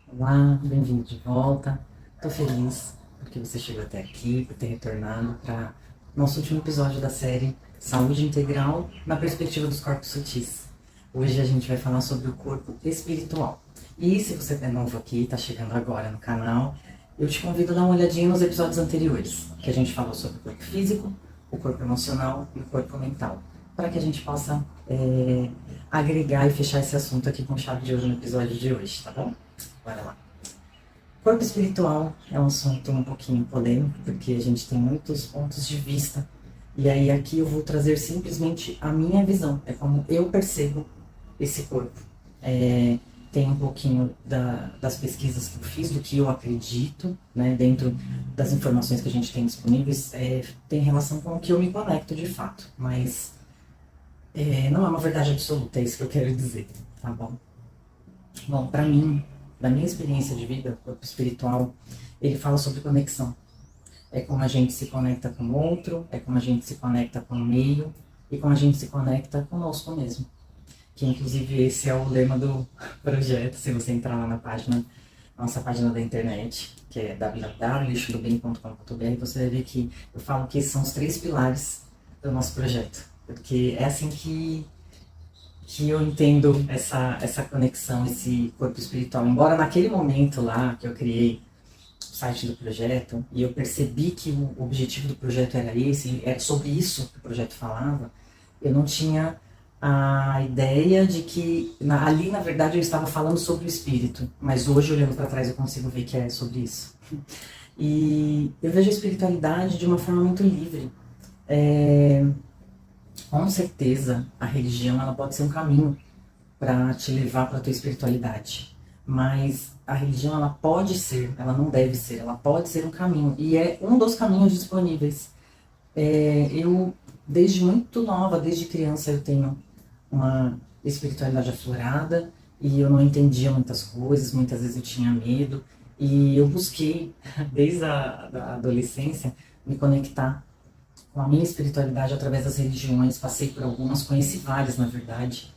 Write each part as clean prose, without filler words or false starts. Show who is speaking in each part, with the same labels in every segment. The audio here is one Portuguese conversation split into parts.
Speaker 1: Olá, bem-vindo de volta. Estou feliz porque você chegou até aqui, por ter retornado para nosso último episódio da série Saúde Integral na perspectiva dos corpos sutis. Hoje a gente vai falar sobre o corpo espiritual. E se você é novo aqui, está chegando agora no canal, eu te convido a dar uma olhadinha nos episódios anteriores, que a gente falou sobre o corpo físico, o corpo emocional e o corpo mental, para que a gente possa agregar e fechar esse assunto aqui com chave de ouro no episódio de hoje, tá bom? Bora lá. Corpo espiritual é um assunto um pouquinho polêmico, porque a gente tem muitos pontos de vista. E aí aqui eu vou trazer simplesmente a minha visão, é como eu percebo esse corpo. Tem um pouquinho das pesquisas que eu fiz, do que eu acredito, né, dentro das informações que a gente tem disponíveis, tem relação com o que eu me conecto de fato, mas não é uma verdade absoluta, é isso que eu quero dizer, tá bom? Bom, para mim, da minha experiência de vida, o corpo espiritual, ele fala sobre conexão. É como a gente se conecta com o outro, é como a gente se conecta com o meio e como a gente se conecta conosco mesmo. Que inclusive esse é o lema do projeto, se você entrar lá na página, nossa página da internet, que é www.lixodobem.com.br, você vai ver que eu falo que esses são os 3 pilares do nosso projeto. Porque é assim que eu entendo essa conexão, esse corpo espiritual. Embora naquele momento lá que eu criei o site do projeto e eu percebi que o objetivo do projeto era esse, era sobre isso que o projeto falava, eu não tinha a ideia de que ali na verdade eu estava falando sobre o espírito, mas hoje olhando para trás eu consigo ver que é sobre isso. E eu vejo a espiritualidade de uma forma muito livre. Com certeza a religião ela pode ser um caminho para te levar para a tua espiritualidade. Mas a religião ela pode ser, ela não deve ser, ela pode ser um caminho. E é um dos caminhos disponíveis. Eu, desde muito nova, desde criança, eu tenho uma espiritualidade aflorada e eu não entendia muitas coisas, muitas vezes eu tinha medo. E eu busquei, desde a da adolescência, me conectar com a minha espiritualidade através das religiões. Passei por algumas, conheci várias, na verdade.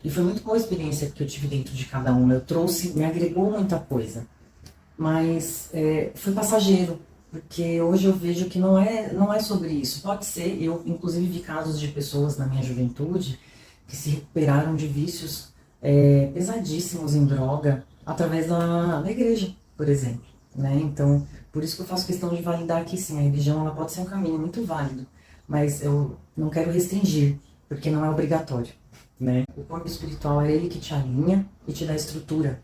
Speaker 1: E foi muito boa a experiência que eu tive dentro de cada uma. Eu trouxe, me agregou muita coisa, mas foi passageiro, porque hoje eu vejo que não é sobre isso. Pode ser, eu inclusive vi casos de pessoas na minha juventude que se recuperaram de vícios pesadíssimos em droga através da igreja, por exemplo. Né? Então, por isso que eu faço questão de validar que sim, a religião ela pode ser um caminho muito válido, mas eu não quero restringir, porque não é obrigatório. Né? O corpo espiritual é ele que te alinha e te dá estrutura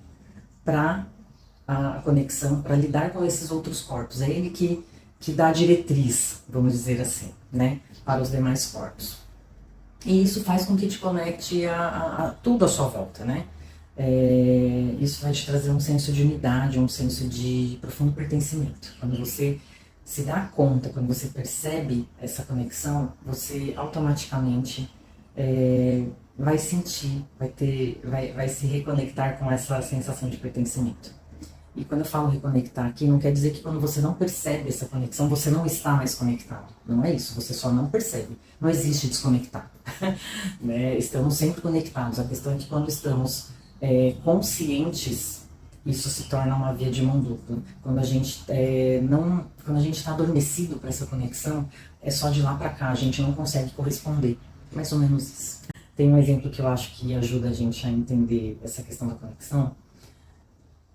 Speaker 1: para a conexão, para lidar com esses outros corpos. É ele que dá a diretriz, vamos dizer assim, né? Para os demais corpos. E isso faz com que te conecte a tudo à sua volta, né? Isso vai te trazer um senso de unidade, um senso de profundo pertencimento. Quando você se dá conta, quando você percebe essa conexão, você automaticamente vai sentir, vai se reconectar com essa sensação de pertencimento. E quando eu falo reconectar aqui, não quer dizer que quando você não percebe essa conexão, você não está mais conectado. Não é isso, você só não percebe. Não existe desconectar. Né? Estamos sempre conectados. A questão é que quando estamos conscientes, isso se torna uma via de mão dupla. Quando a gente quando a gente está adormecido para essa conexão, é só de lá para cá, a gente não consegue corresponder. Mais ou menos isso. Tem um exemplo que eu acho que ajuda a gente a entender essa questão da conexão,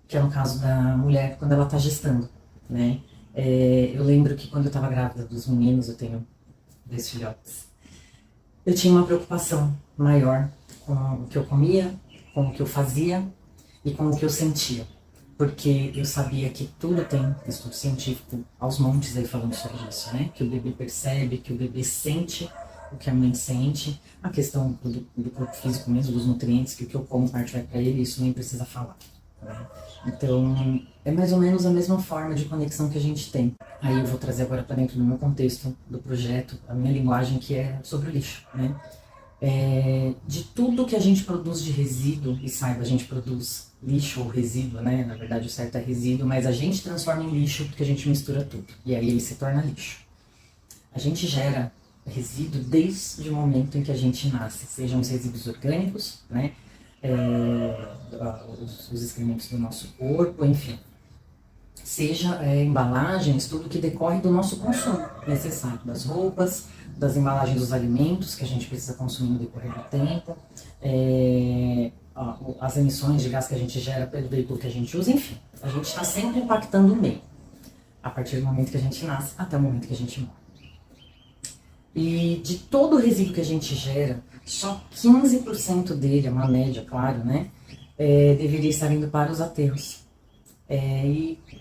Speaker 1: que é no caso da mulher quando ela está gestando, né? Eu lembro que quando eu estava grávida dos meninos, eu tenho 2 filhotes, eu tinha uma preocupação maior com o que eu comia, com o que eu fazia e com o que eu sentia. Porque eu sabia que tudo tem estudo científico aos montes aí falando sobre isso, né? Que o bebê percebe, que o bebê sente o que a mãe sente, a questão do corpo físico mesmo, dos nutrientes, que o que eu como parte vai para ele, isso nem precisa falar. Né? Então, é mais ou menos a mesma forma de conexão que a gente tem. Aí eu vou trazer agora para dentro do meu contexto do projeto, a minha linguagem que é sobre o lixo, né? De tudo que a gente produz de resíduo, e saiba, a gente produz lixo ou resíduo, né? Na verdade o certo é resíduo, mas a gente transforma em lixo porque a gente mistura tudo, e aí ele se torna lixo. A gente gera resíduo desde o momento em que a gente nasce, sejam os resíduos orgânicos, né? os excrementos do nosso corpo, enfim. Seja embalagens, tudo que decorre do nosso consumo necessário, das roupas, das embalagens dos alimentos que a gente precisa consumir no decorrer do tempo, as emissões de gás que a gente gera pelo veículo que a gente usa, enfim. A gente está sempre impactando o meio, a partir do momento que a gente nasce até o momento que a gente morre. E de todo o resíduo que a gente gera, só 15% dele, é uma média, claro, né, deveria estar indo para os aterros.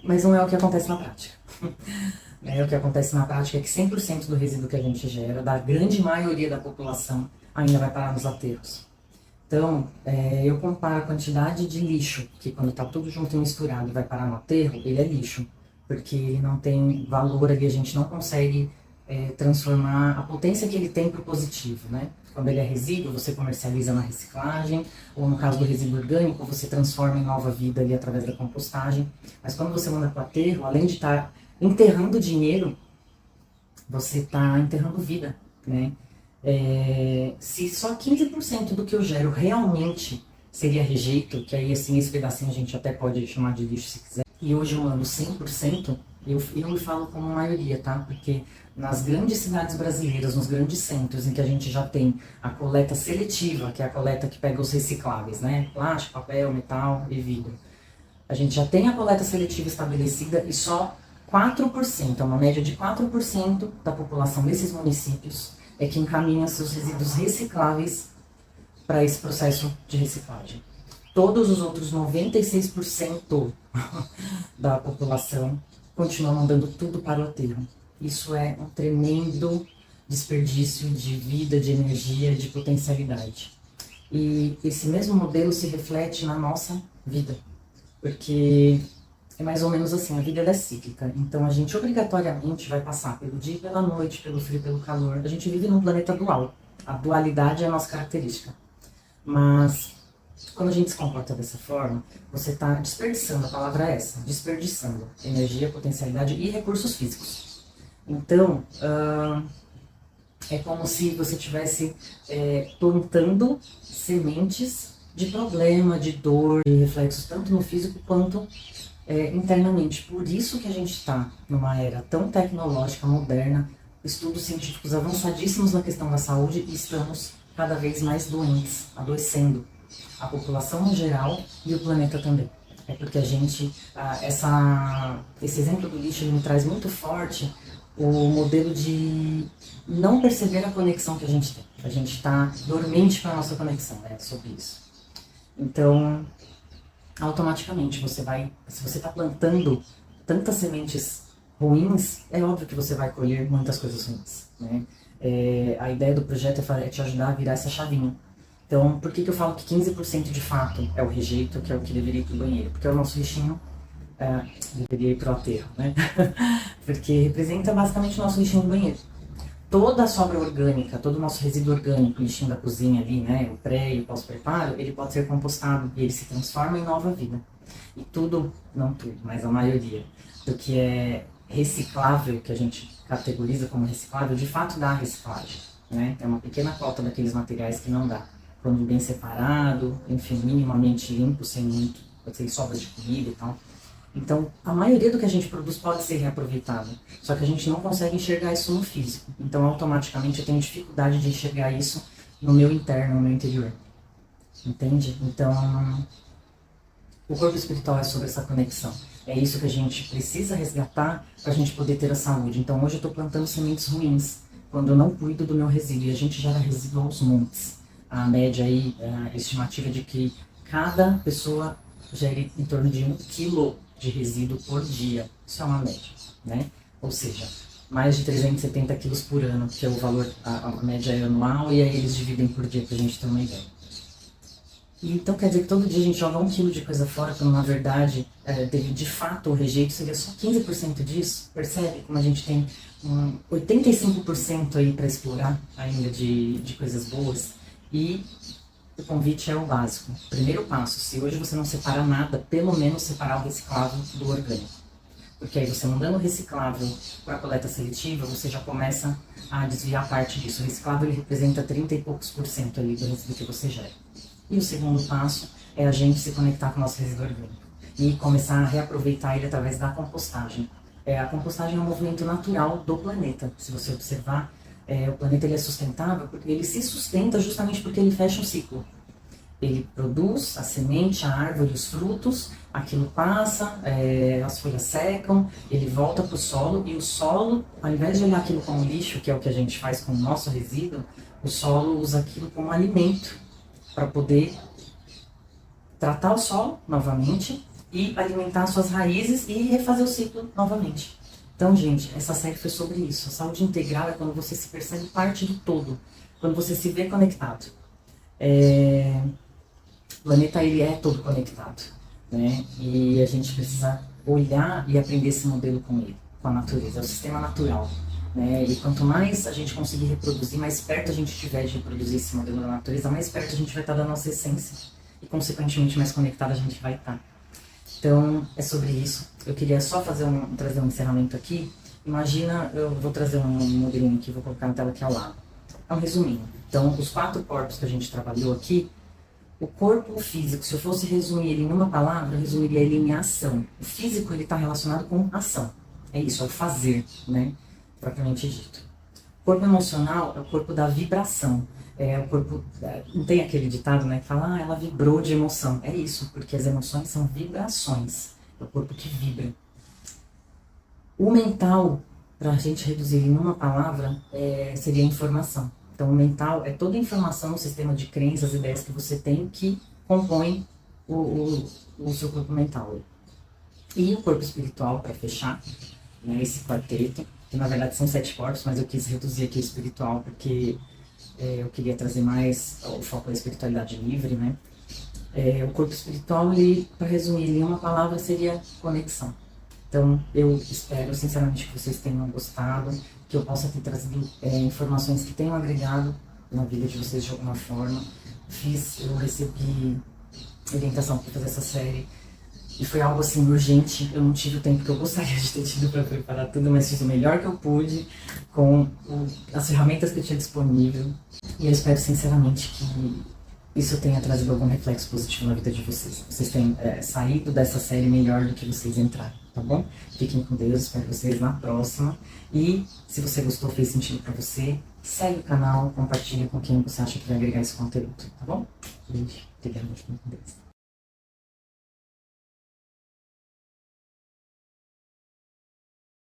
Speaker 1: Mas não é o que acontece na prática. O que acontece na prática é que 100% do resíduo que a gente gera, da grande maioria da população, ainda vai parar nos aterros. Então, eu comparo a quantidade de lixo, que quando está tudo junto e misturado e vai parar no aterro, ele é lixo, porque ele não tem valor ali, a gente não consegue transformar a potência que ele tem para o positivo, né? Quando ele é resíduo, você comercializa na reciclagem, ou no caso do resíduo orgânico, você transforma em nova vida ali através da compostagem. Mas quando você manda para o aterro, além de estar enterrando dinheiro, você está enterrando vida, né? Se só 15% do que eu gero realmente seria rejeito, que aí assim, esse pedacinho a gente até pode chamar de lixo se quiser, e hoje eu mando 100%, eu me falo como maioria, tá? Porque nas grandes cidades brasileiras, nos grandes centros, em que a gente já tem a coleta seletiva, que é a coleta que pega os recicláveis, né? Plástico, papel, metal e vidro. A gente já tem a coleta seletiva estabelecida e só 4%, é uma média de 4% da população desses municípios é que encaminha seus resíduos recicláveis para esse processo de reciclagem. Todos os outros 96% da população continuam mandando tudo para o aterro. Isso é um tremendo desperdício de vida, de energia, de potencialidade. E esse mesmo modelo se reflete na nossa vida, porque é mais ou menos assim, a vida é cíclica. Então a gente obrigatoriamente vai passar pelo dia e pela noite, pelo frio e pelo calor. A gente vive num planeta dual. A dualidade é a nossa característica. Mas quando a gente se comporta dessa forma, você está desperdiçando, a palavra é essa, desperdiçando energia, potencialidade e recursos físicos. Então, é como se você estivesse plantando sementes de problema, de dor, de reflexos tanto no físico quanto internamente. Por isso que a gente está numa era tão tecnológica, moderna, estudos científicos avançadíssimos na questão da saúde e estamos cada vez mais doentes, adoecendo. A população no geral e o planeta também. É porque a gente, esse exemplo do lixo ele me traz muito forte o modelo de não perceber a conexão que a gente tem. A gente está dormente para a nossa conexão, sobre isso. Então, automaticamente se você está plantando tantas sementes ruins, é óbvio que você vai colher muitas coisas ruins, né? A ideia do projeto é te ajudar a virar essa chavinha. Então, por que eu falo que 15% de fato é o rejeito, que é o que deveria ir para o banheiro? Porque o nosso lixinho deveria ir para o aterro, né? Porque representa basicamente o nosso lixinho do banheiro. Toda a sobra orgânica, todo o nosso resíduo orgânico, o lixinho da cozinha ali, né? O pré e o pós-preparo, ele pode ser compostado e ele se transforma em nova vida. E tudo, não tudo, mas a maioria do que é reciclável, que a gente categoriza como reciclável, de fato dá reciclagem, né? É uma pequena cota daqueles materiais que não dá. Quando bem separado, enfim, minimamente limpo, sem muito, pode ser sobras de comida e tal. Então, a maioria do que a gente produz pode ser reaproveitado, só que a gente não consegue enxergar isso no físico. Então, automaticamente, eu tenho dificuldade de enxergar isso no meu interno, no meu interior. Entende? Então, o corpo espiritual é sobre essa conexão. É isso que a gente precisa resgatar para a gente poder ter a saúde. Então, hoje eu estou plantando sementes ruins, quando eu não cuido do meu resíduo, e a gente gera resíduo aos montes. A média aí, a estimativa de que cada pessoa gere em torno de 1 quilo de resíduo por dia. Isso é uma média, né? Ou seja, mais de 370 quilos por ano, que é o valor, a média é anual, e aí eles dividem por dia para a gente ter uma ideia. E então quer dizer que todo dia a gente joga 1 quilo de coisa fora, quando na verdade, de fato, o rejeito seria só 15% disso. Percebe como a gente tem 85% aí para explorar ainda de coisas boas? E o convite é o básico. Primeiro passo, se hoje você não separa nada, pelo menos separar o reciclável do orgânico. Porque aí você mandando o reciclável para a coleta seletiva, você já começa a desviar parte disso. O reciclável ele representa 30 e poucos % ali do resíduo que você gera. E o segundo passo é a gente se conectar com o nosso resíduo orgânico e começar a reaproveitar ele através da compostagem. A compostagem é um movimento natural do planeta. Se você observar, o planeta ele é sustentável porque ele se sustenta justamente porque ele fecha um ciclo. Ele produz a semente, a árvore, os frutos, aquilo passa, as folhas secam, ele volta para o solo e o solo, ao invés de olhar aquilo como lixo, que é o que a gente faz com o nosso resíduo, o solo usa aquilo como alimento para poder tratar o solo novamente e alimentar suas raízes e refazer o ciclo novamente. Então, gente, essa série foi sobre isso. A saúde integral é quando você se percebe parte do todo, quando você se vê conectado. O planeta ele é todo conectado, né? E a gente precisa olhar e aprender esse modelo com ele, com a natureza, é o sistema natural, né? E quanto mais a gente conseguir reproduzir, mais perto a gente estiver de reproduzir esse modelo da natureza, mais perto a gente vai estar da nossa essência e, consequentemente, mais conectado a gente vai estar. Então, é sobre isso. Eu queria só trazer um encerramento aqui. Imagina, eu vou trazer um modelinho aqui, vou colocar na tela aqui ao lado. É um resuminho. Então, os 4 corpos que a gente trabalhou aqui, o corpo físico, se eu fosse resumir ele numa palavra, eu resumiria ele em ação. O físico, ele está relacionado com ação. É isso, é o fazer, né? Propriamente dito. O corpo emocional é o corpo da vibração. O corpo, não tem aquele ditado, né, que fala, ela vibrou de emoção. É isso, porque as emoções são vibrações. É o corpo que vibra. O mental, para a gente reduzir em uma palavra, seria informação. Então, o mental é toda a informação, o sistema de crenças, ideias que você tem que compõem o seu corpo mental. E o corpo espiritual, para fechar, né, esse quarteto, que na verdade são 7 corpos, mas eu quis reduzir aqui o espiritual, porque eu queria trazer mais o foco da espiritualidade livre, né? O corpo espiritual, para resumir, em uma palavra, seria conexão. Então, eu espero sinceramente que vocês tenham gostado, que eu possa ter trazido informações que tenham agregado na vida de vocês de alguma forma. Eu recebi orientação para fazer essa série e foi algo assim urgente. Eu não tive o tempo que eu gostaria de ter tido para preparar tudo, mas fiz o melhor que eu pude com as ferramentas que eu tinha disponível. E eu espero sinceramente que isso tenha trazido algum reflexo positivo na vida de vocês. Vocês tenham saído dessa série melhor do que vocês entraram, tá bom? Fiquem com Deus, espero vocês na próxima. E se você gostou, fez sentido pra você, segue o canal, compartilha com quem você acha que vai agregar esse conteúdo, tá bom? Beijo, fiquem com Deus.